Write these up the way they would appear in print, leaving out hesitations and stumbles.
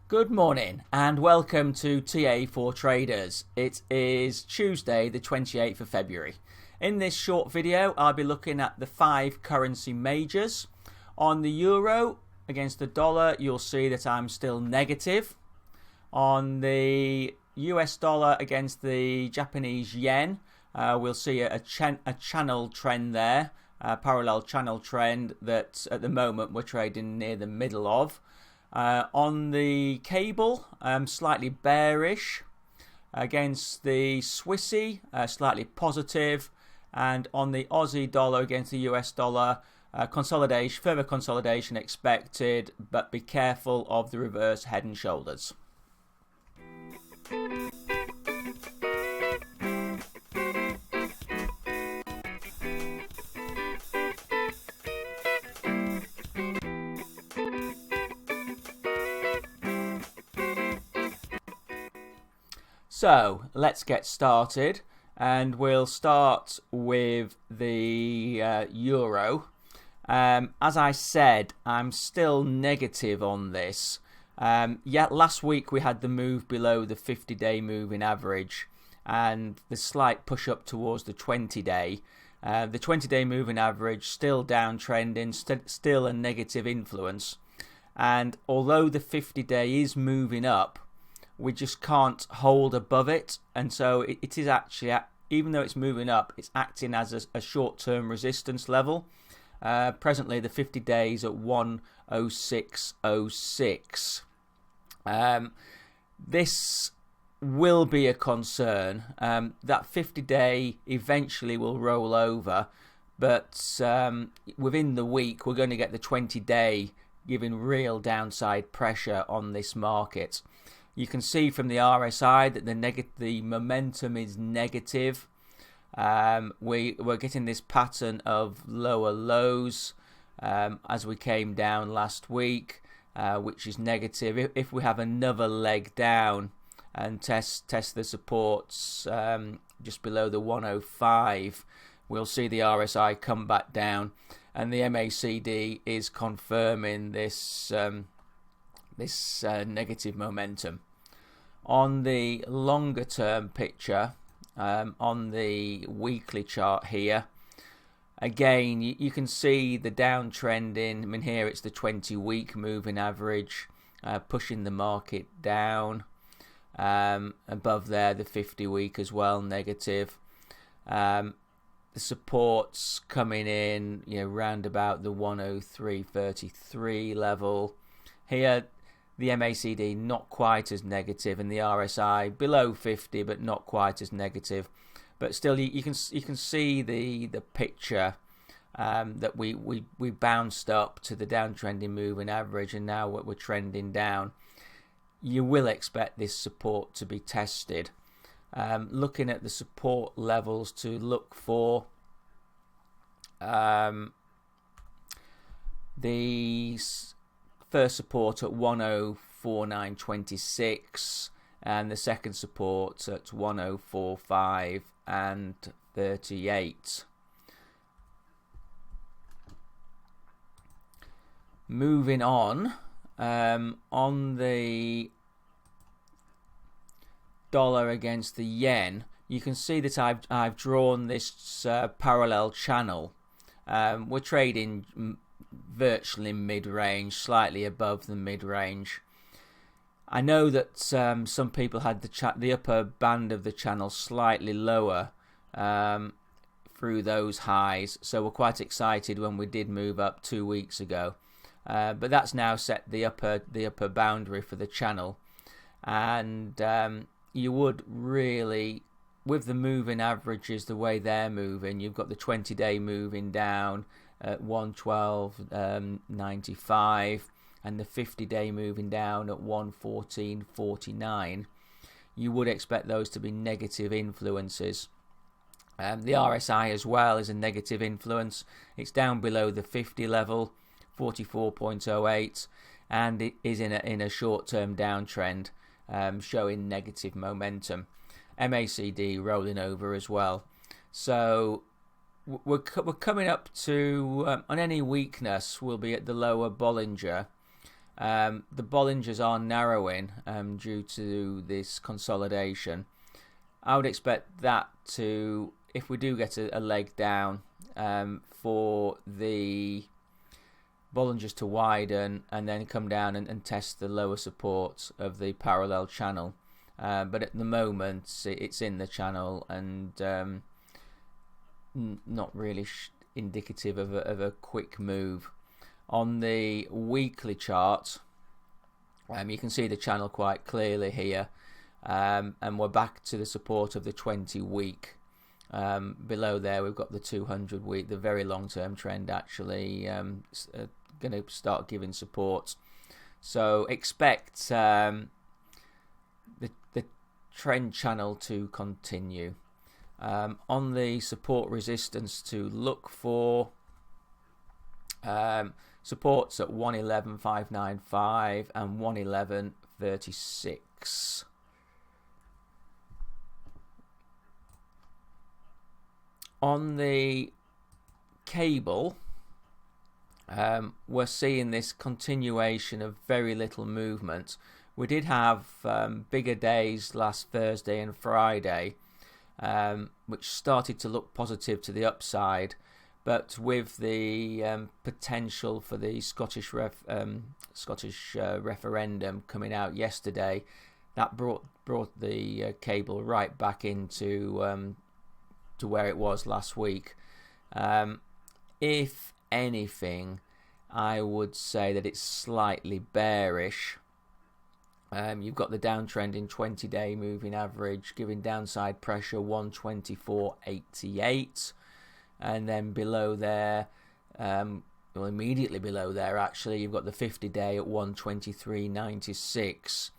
Good morning and welcome to TA for Traders. It is Tuesday the 28th of February. In this short video I'll be looking at the 5 currency majors. On the euro against the dollar you'll see that I'm still negative. On the US dollar against the Japanese yen we'll see a channel trend there, a parallel channel trend that at the moment we're trading near the middle of. On the cable, slightly bearish against the Swissy, slightly positive, and on the Aussie dollar against the US dollar, further consolidation expected, but be careful of the reverse head and shoulders. So let's get started, and we'll start with the euro. As I said, I'm still negative on this. Last week we had the move below the 50-day moving average and the slight push up towards the 20-day. The 20-day moving average still downtrending, still a negative influence. And although the 50-day is moving up, we just can't hold above it, and so it is actually, even though it's moving up, it's acting as a short-term resistance level. Presently the 50 days at 106.06. This will be a concern. That 50-day eventually will roll over, but within the week we're going to get the 20-day giving real downside pressure on this market. You can see from the RSI that the momentum is negative. We're getting this pattern of lower lows as we came down last week, which is negative. If we have another leg down and test the supports just below the 105, we'll see the RSI come back down, and the MACD is confirming this negative momentum. On the longer term picture, on the weekly chart here, again you can see the downtrending. I mean, here it's the 20-week moving average pushing the market down. Above there the 50-week as well negative. The supports coming in, round about the 103.33 level. Here the MACD not quite as negative, and the RSI below 50 but not quite as negative. But still you can see the picture that we bounced up to the downtrending moving average, and now we're trending down. You will expect this support to be tested. Looking at the support levels to look for, the first support at 104.926 and the second support at 104.5 and 38. Moving on the dollar against the yen, you can see that I've drawn this parallel channel. We're trading virtually mid-range, slightly above the mid-range. I know that some people had the upper band of the channel slightly lower through those highs, so we're quite excited when we did move up 2 weeks ago. But that's now set the upper boundary for the channel, and you would really, with the moving averages the way they're moving, you've got the 20-day moving down at 112.95 and the 50-day moving down at 114.49. You would expect those to be negative influences. The RSI as well is a negative influence. It's down below the 50 level, 44.08, and it is in a short-term downtrend, showing negative momentum. MACD rolling over as well. So we're coming up to, on any weakness, we'll be at the lower Bollinger. The Bollingers are narrowing due to this consolidation. I would expect that to, if we do get a leg down, for the Bollingers to widen and then come down and test the lower support of the parallel channel. But at the moment it's in the channel and not really indicative of a quick move. On the weekly chart, you can see the channel quite clearly here, and we're back to the support of the 20-week. Below there we've got the 200-week, the very long-term trend actually going to start giving support. So expect the trend channel to continue. On the support resistance to look for, supports at 111.595 and 111.36. On the cable, we're seeing this continuation of very little movement. We did have bigger days last Thursday and Friday, which started to look positive to the upside, but with the potential for the Scottish referendum coming out yesterday, that brought the cable right back into to where it was last week. If anything, I would say that it's slightly bearish. You've got the downtrend in 20-day moving average giving downside pressure 124.88, and then below there, well, immediately below there actually, you've got the 50-day at 123.96.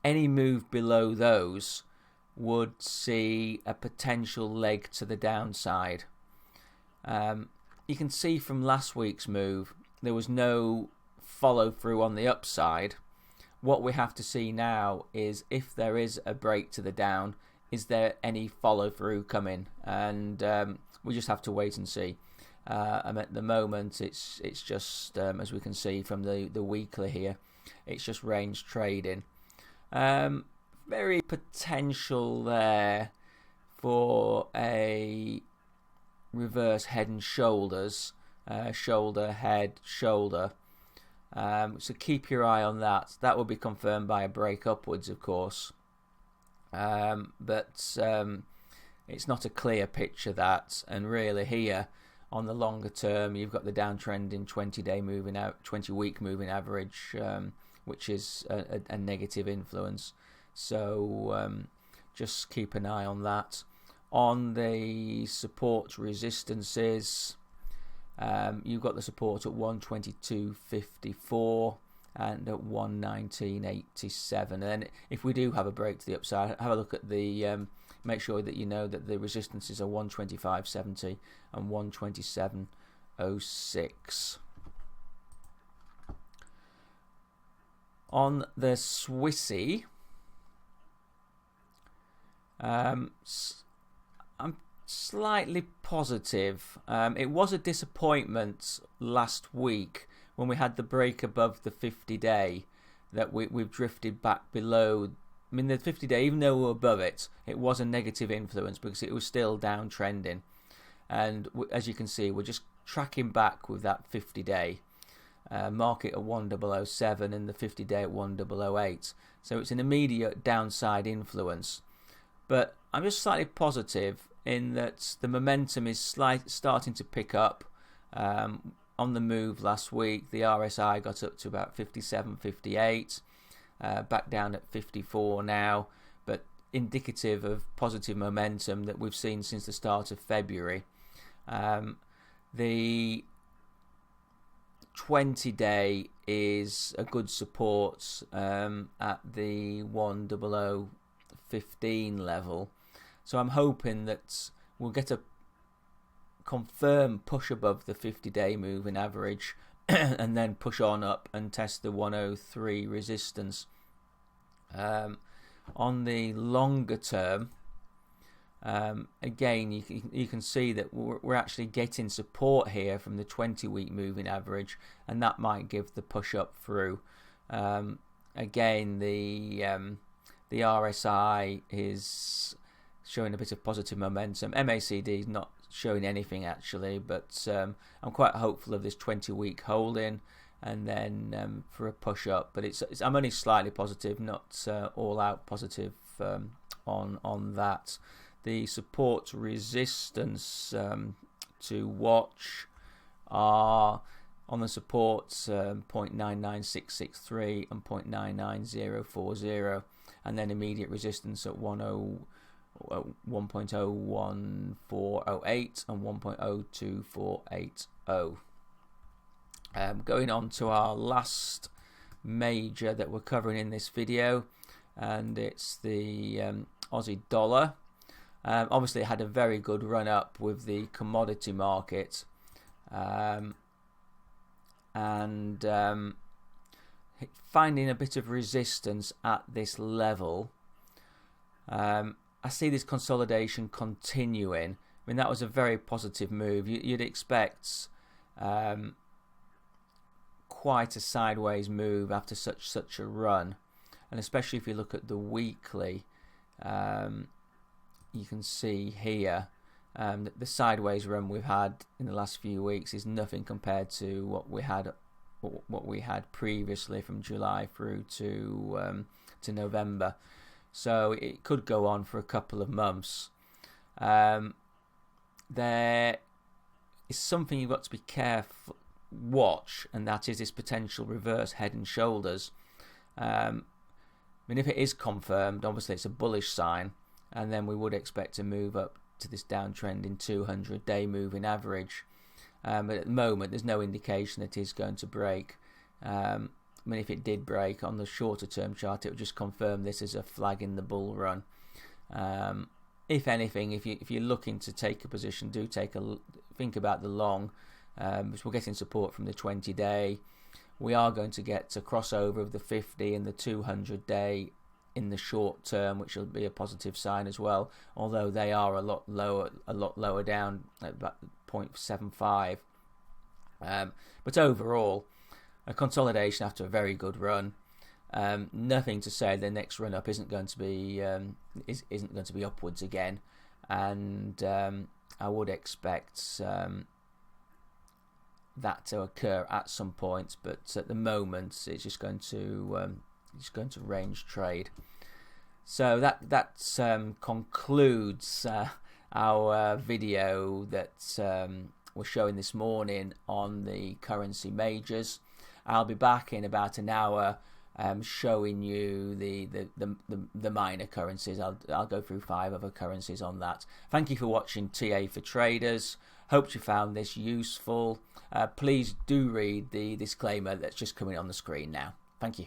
Any move below those would see a potential leg to the downside. You can see from last week's move there was no follow through on the upside. What we have to see now is if there is a break to the down, is there any follow through coming? And we just have to wait and see. And at the moment it's just as we can see from the weekly here, it's just range trading. Very potential there for a reverse head and shoulders, shoulder, head, shoulder. So keep your eye on that. That will be confirmed by a break upwards, of course. But it's not a clear picture, that. And really here, on the longer term, you've got the downtrend in 20-day moving out, 20-week moving average, which is a negative influence. So just keep an eye on that. On the support resistances, you've got the support at 122.54 and at 119.87. And then if we do have a break to the upside, have a look at the make sure that you know that the resistances are 125.70 and 127.06. On the Swissy, I'm slightly positive. It was a disappointment last week when we had the break above the 50-day that we've drifted back below. I mean, the 50-day, even though we were above it, it was a negative influence because it was still downtrending. And as you can see, we're just tracking back with that 50-day. Market at 1007 and the 50-day at 1008. So it's an immediate downside influence. But I'm just slightly positive in that the momentum is starting to pick up. On the move last week, the RSI got up to about 57, 58, back down at 54 now, but indicative of positive momentum that we've seen since the start of February. The 20-day is a good support at the 10015 level. So I'm hoping that we'll get a confirmed push above the 50-day moving average and then push on up and test the 103 resistance. On the longer term, again, you can see that we're actually getting support here from the 20-week moving average, and that might give the push up through. Again, the RSI is showing a bit of positive momentum. MACD is not showing anything actually, but I'm quite hopeful of this 20-week holding, and then for a push up. But I'm only slightly positive, not all out positive on that. The support resistance to watch are on the supports 0.99663 and 0.99040, and then immediate resistance at 1.01408 and 1.02480. Going on to our last major that we're covering in this video, and it's the Aussie dollar. Obviously it had a very good run up with the commodity market, and finding a bit of resistance at this level. I see this consolidation continuing. I mean, that was a very positive move. You'd expect quite a sideways move after such a run, and especially if you look at the weekly, you can see here that the sideways run we've had in the last few weeks is nothing compared to what we had previously from July through to November. So it could go on for a couple of months. There is something you've got to be careful watch, and that is this potential reverse head and shoulders. I mean, if it is confirmed, obviously it's a bullish sign, and then we would expect to move up to this downtrend in 200-day moving average. But at the moment, there's no indication that it is going to break. I mean, if it did break on the shorter term chart, it would just confirm this as a flag in the bull run. If anything, if you're looking to take a position, do think about the long, because we're getting support from the 20-day. We are going to get a crossover of the 50 and the 200-day in the short term, which will be a positive sign as well, although they are a lot lower down at about 0.75. But overall, a consolidation after a very good run. Nothing to say the next run up isn't going to be upwards again, and I would expect that to occur at some point, but at the moment it's just going to range trade. So that concludes our video that we're showing this morning on the currency majors. I'll be back in about an hour showing you the minor currencies. I'll go through 5 other currencies on that. Thank you for watching TA for Traders. Hope you found this useful. Please do read the disclaimer that's just coming on the screen now. Thank you.